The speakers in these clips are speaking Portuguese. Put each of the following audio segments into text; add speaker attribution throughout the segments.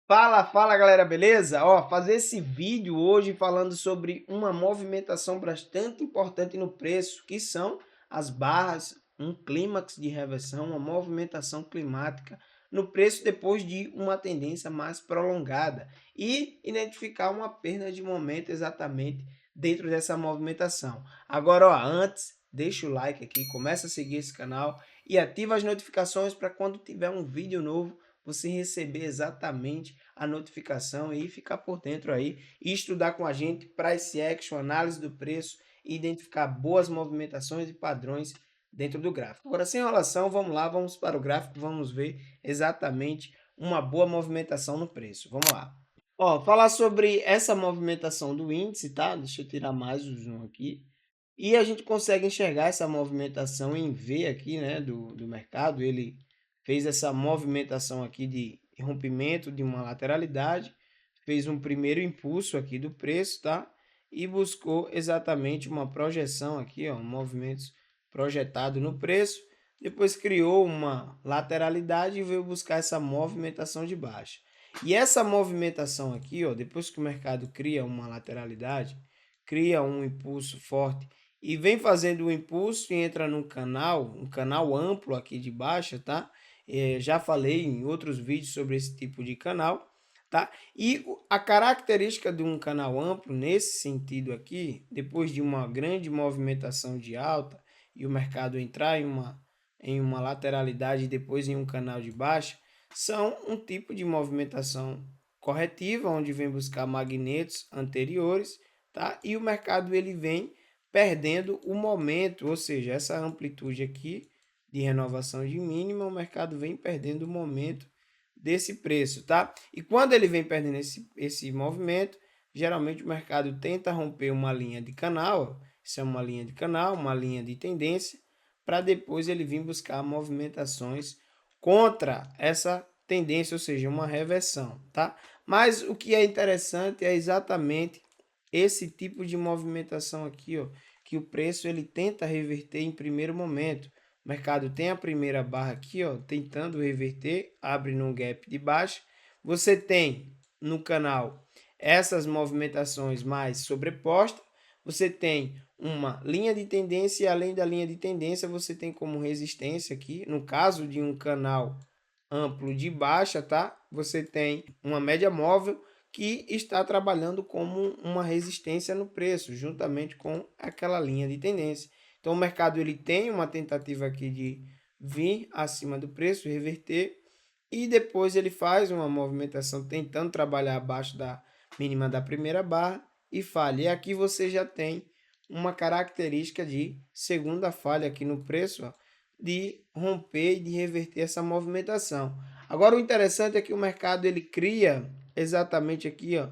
Speaker 1: Fala galera, beleza? Ó, fazer esse vídeo hoje falando sobre uma movimentação bastante importante no preço, que são as barras, um clímax de reversão, uma movimentação climática no preço depois de uma tendência mais prolongada e identificar uma perda de momento exatamente dentro dessa movimentação. Agora, ó, antes, deixa o like aqui, começa a seguir esse canal e ativa as notificações para quando tiver um vídeo novo você receber exatamente a notificação e ficar por dentro aí e estudar com a gente price action, análise do preço e identificar boas movimentações e padrões dentro do gráfico. Agora, sem enrolação, vamos lá, vamos para o gráfico, vamos ver exatamente uma boa movimentação no preço. Vamos lá. Ó, falar sobre essa movimentação do índice, tá? Deixa eu tirar mais o zoom aqui. E a gente consegue enxergar essa movimentação em V aqui, né, do mercado. Ele fez essa movimentação aqui de rompimento de uma lateralidade, fez um primeiro impulso aqui do preço, tá? E buscou exatamente uma projeção aqui, ó, movimentos projetado no preço. Depois criou uma lateralidade e veio buscar essa movimentação de baixa. E essa movimentação aqui, ó, depois que o mercado cria uma lateralidade, cria um impulso forte e vem fazendo o impulso e entra num canal, um canal amplo aqui de baixa, tá? Já falei em outros vídeos sobre esse tipo de canal, tá? E a característica de um canal amplo nesse sentido aqui, depois de uma grande movimentação de alta e o mercado entrar em uma lateralidade e depois em um canal de baixa, são um tipo de movimentação corretiva, onde vem buscar magnetos anteriores, tá? E o mercado ele vem perdendo o momento, ou seja, essa amplitude aqui de renovação de mínima, o mercado vem perdendo o momento desse preço, tá? E quando ele vem perdendo esse movimento, geralmente o mercado tenta romper uma linha de canal, isso é uma linha de canal, uma linha de tendência, para depois ele vir buscar movimentações contra essa tendência, ou seja, uma reversão, tá? Mas o que é interessante é exatamente esse tipo de movimentação aqui, ó, que o preço ele tenta reverter em primeiro momento. O mercado tem a primeira barra aqui, ó, tentando reverter, abre num gap de baixa. Você tem no canal essas movimentações mais sobrepostas. Você tem uma linha de tendência e além da linha de tendência, você tem como resistência aqui, no caso de um canal amplo de baixa, tá? Você tem uma média móvel que está trabalhando como uma resistência no preço, juntamente com aquela linha de tendência. Então o mercado ele tem uma tentativa aqui de vir acima do preço, reverter, e depois ele faz uma movimentação tentando trabalhar abaixo da mínima da primeira barra e falha. E aqui você já tem uma característica de segunda falha aqui no preço, ó, de romper e de reverter essa movimentação. Agora o interessante é que o mercado ele cria exatamente aqui, ó,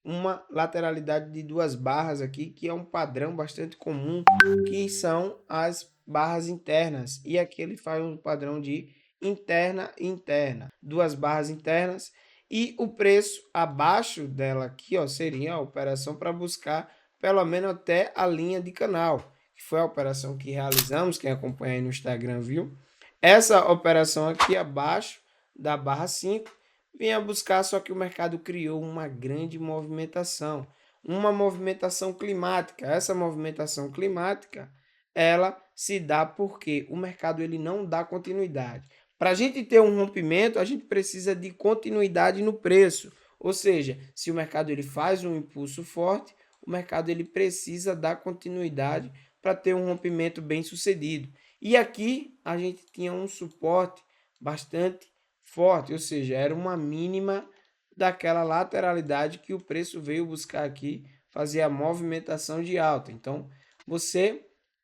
Speaker 1: uma lateralidade de duas barras aqui, que é um padrão bastante comum, que são as barras internas. E aqui ele faz um padrão de interna e interna, duas barras internas, e o preço abaixo dela aqui, ó, seria a operação para buscar pelo menos até a linha de canal, que foi a operação que realizamos, quem acompanha aí no Instagram viu. Essa operação aqui abaixo da barra 5 vinha buscar, só que o mercado criou uma grande movimentação, uma movimentação climática. Essa movimentação climática, ela se dá porque o mercado ele não dá continuidade. Para a gente ter um rompimento, a gente precisa de continuidade no preço. Ou seja, se o mercado ele faz um impulso forte, o mercado ele precisa dar continuidade para ter um rompimento bem sucedido. E aqui a gente tinha um suporte bastante forte, ou seja, era uma mínima daquela lateralidade que o preço veio buscar aqui, fazer a movimentação de alta. Então, você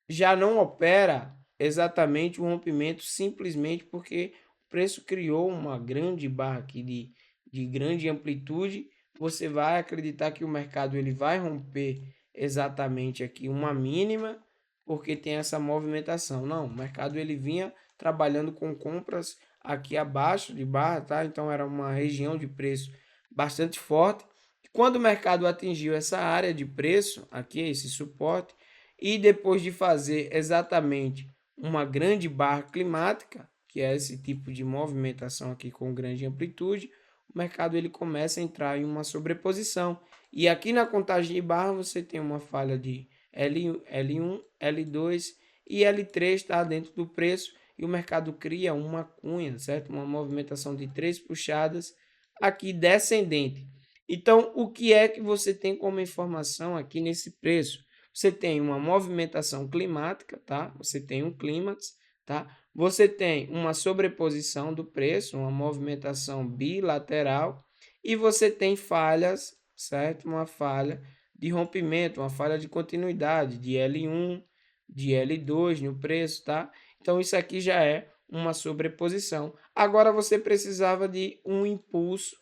Speaker 1: já não opera exatamente o rompimento simplesmente porque o preço criou uma grande barra aqui de grande amplitude. Você vai acreditar que o mercado ele vai romper exatamente aqui uma mínima porque tem essa movimentação. Não, o mercado ele vinha trabalhando com compras aqui abaixo de barra, tá? Então era uma região de preço bastante forte. Quando o mercado atingiu essa área de preço, aqui esse suporte, e depois de fazer exatamente uma grande barra climática, que é esse tipo de movimentação aqui com grande amplitude, o mercado ele começa a entrar em uma sobreposição. E aqui na contagem de barra você tem uma falha de L1, L2 e L3 está dentro do preço e o mercado cria uma cunha, certo? Uma movimentação de 3 puxadas aqui descendente. Então, o que é que você tem como informação aqui nesse preço? Você tem uma movimentação climática, tá? Você tem um clímax, tá? Você tem uma sobreposição do preço, uma movimentação bilateral e você tem falhas, certo? Uma falha de rompimento, uma falha de continuidade de L1, de L2 no preço, tá? Então isso aqui já é uma sobreposição. Agora você precisava de um impulso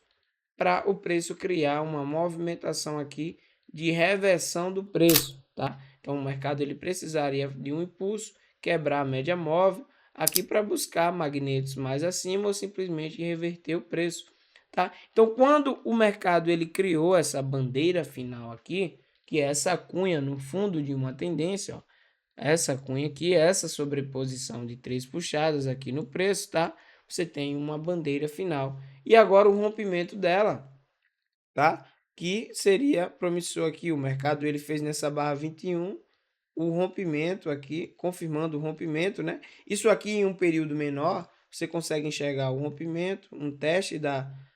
Speaker 1: para o preço criar uma movimentação aqui de reversão do preço, tá? Então o mercado ele precisaria de um impulso, quebrar a média móvel aqui para buscar magnetos mais acima ou simplesmente reverter o preço, tá? Então quando o mercado ele criou essa bandeira final aqui, que é essa cunha no fundo de uma tendência, ó, essa cunha aqui, essa sobreposição de 3 puxadas aqui no preço, tá? Você tem uma bandeira final. E agora o rompimento dela, tá? Que seria promissor aqui. O mercado ele fez nessa barra 21 o rompimento aqui, confirmando o rompimento, né? Isso aqui em um período menor, você consegue enxergar o rompimento, um teste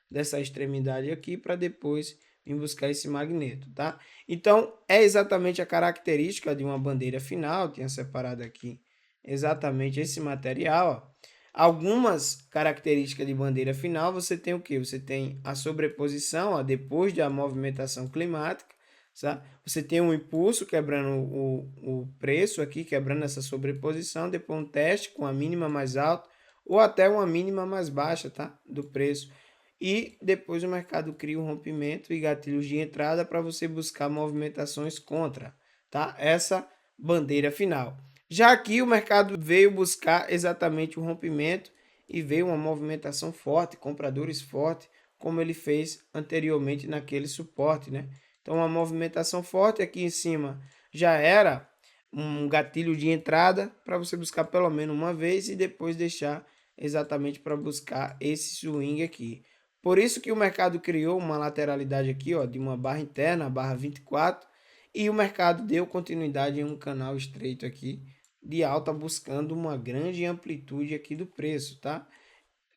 Speaker 1: dessa extremidade aqui para depois vir buscar esse magneto, tá? Então, é exatamente a característica de uma bandeira final, tinha separado aqui exatamente esse material, ó. Algumas características de bandeira final, você tem o que? Você tem a sobreposição, ó, depois da movimentação climática, sabe? Você tem um impulso quebrando o preço aqui, quebrando essa sobreposição, depois um teste com a mínima mais alta ou até uma mínima mais baixa, tá? Do preço. E depois o mercado cria um rompimento e gatilhos de entrada para você buscar movimentações contra, tá? Essa bandeira final. Já aqui o mercado veio buscar exatamente o rompimento e veio uma movimentação forte, compradores fortes, como ele fez anteriormente naquele suporte, né? Então, uma movimentação forte aqui em cima já era um gatilho de entrada para você buscar pelo menos uma vez e depois deixar exatamente para buscar esse swing aqui. Por isso que o mercado criou uma lateralidade aqui, ó, de uma barra interna, a barra 24, e o mercado deu continuidade em um canal estreito aqui de alta buscando uma grande amplitude aqui do preço, tá?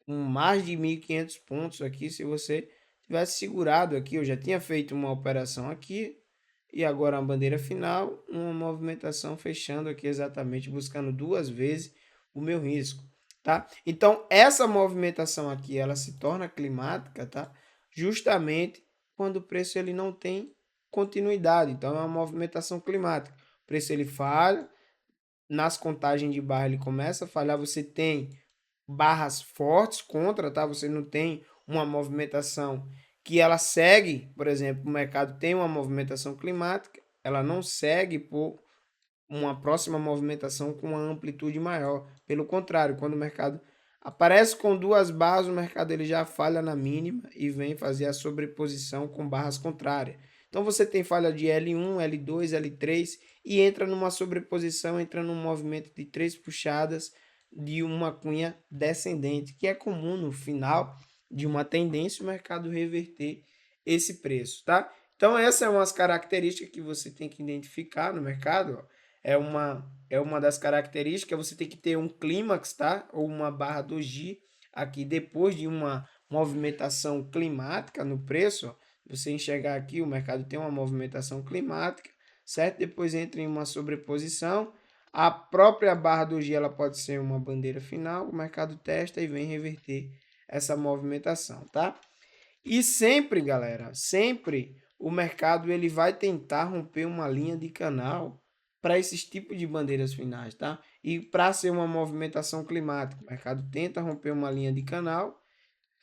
Speaker 1: Com mais de 1.500 pontos aqui, se você tivesse segurado aqui, eu já tinha feito uma operação aqui e agora a bandeira final, uma movimentação fechando aqui exatamente, buscando duas vezes o meu risco, tá? Então, essa movimentação aqui, ela se torna climática, tá? Justamente quando o preço ele não tem continuidade, então é uma movimentação climática. O preço ele falha, nas contagens de barra ele começa a falhar, você tem barras fortes contra, tá? Você não tem uma movimentação que ela segue, por exemplo, o mercado tem uma movimentação climática, ela não segue por uma próxima movimentação com uma amplitude maior. Pelo contrário, quando o mercado aparece com duas barras, o mercado ele já falha na mínima e vem fazer a sobreposição com barras contrárias. Então você tem falha de L1, L2, L3 e entra numa sobreposição, entra num movimento de 3 puxadas de uma cunha descendente, que é comum no final de uma tendência o mercado reverter esse preço, tá? Então essas são as características que você tem que identificar no mercado, ó. É uma das características, você tem que ter um clímax, tá? Ou uma barra doji aqui depois de uma movimentação climática no preço, ó. Você enxergar aqui, o mercado tem uma movimentação climática, certo? Depois entra em uma sobreposição. A própria barra doji ela pode ser uma bandeira final, o mercado testa e vem reverter essa movimentação, tá? E sempre, galera, sempre o mercado ele vai tentar romper uma linha de canal para esses tipos de bandeiras finais, tá? E para ser uma movimentação climática, o mercado tenta romper uma linha de canal,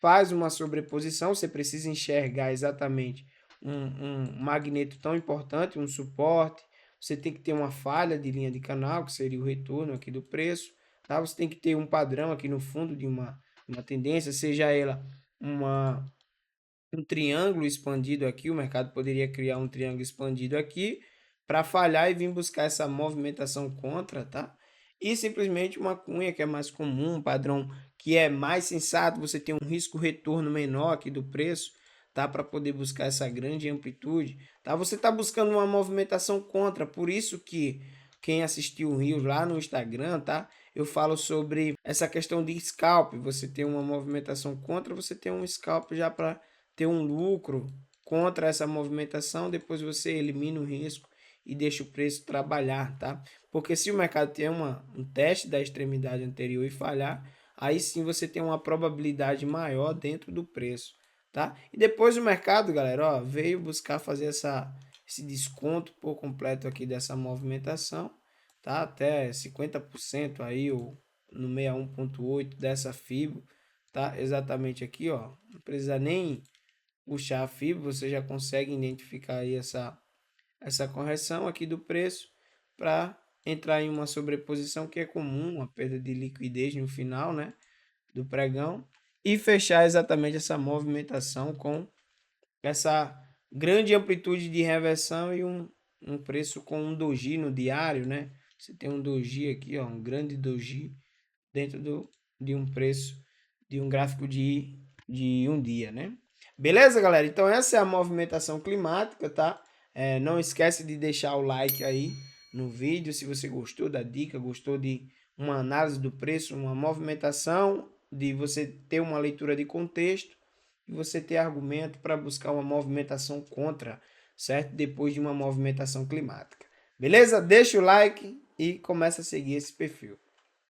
Speaker 1: faz uma sobreposição, você precisa enxergar exatamente um magneto tão importante, um suporte, você tem que ter uma falha de linha de canal, que seria o retorno aqui do preço, tá? Você tem que ter um padrão aqui no fundo de uma tendência, seja ela um triângulo expandido aqui, o mercado poderia criar um triângulo expandido aqui para falhar e vir buscar essa movimentação contra, tá? E simplesmente uma cunha que é mais comum, um padrão que é mais sensato, você tem um risco-retorno menor aqui do preço, tá? Para poder buscar essa grande amplitude, tá? Você está buscando uma movimentação contra, por isso que quem assistiu o Rios lá no Instagram, tá? Eu falo sobre essa questão de scalp, você tem uma movimentação contra, você tem um scalp já para ter um lucro contra essa movimentação, depois você elimina o risco e deixa o preço trabalhar, tá? Porque se o mercado tem um teste da extremidade anterior e falhar, aí sim você tem uma probabilidade maior dentro do preço, tá? E depois o mercado, galera, ó, veio buscar fazer esse desconto por completo aqui dessa movimentação, tá? Até 50% aí, ou no 61,8 dessa FIBO, tá? Exatamente aqui, ó. Não precisa nem puxar a FIBO, você já consegue identificar aí essa correção aqui do preço para entrar em uma sobreposição que é comum, uma perda de liquidez no final, né, do pregão, e fechar exatamente essa movimentação com essa grande amplitude de reversão e um preço com um doji no diário, né? Você tem um doji aqui, ó, um grande doji dentro de um preço de um gráfico de um dia, né? Beleza, galera? Então essa é a movimentação climática, tá? Não esquece de deixar o like aí no vídeo se você gostou da dica, gostou de uma análise do preço, uma movimentação, de você ter uma leitura de contexto e você ter argumento para buscar uma movimentação contra, certo? Depois de uma movimentação climática. Beleza? Deixa o like e começa a seguir esse perfil.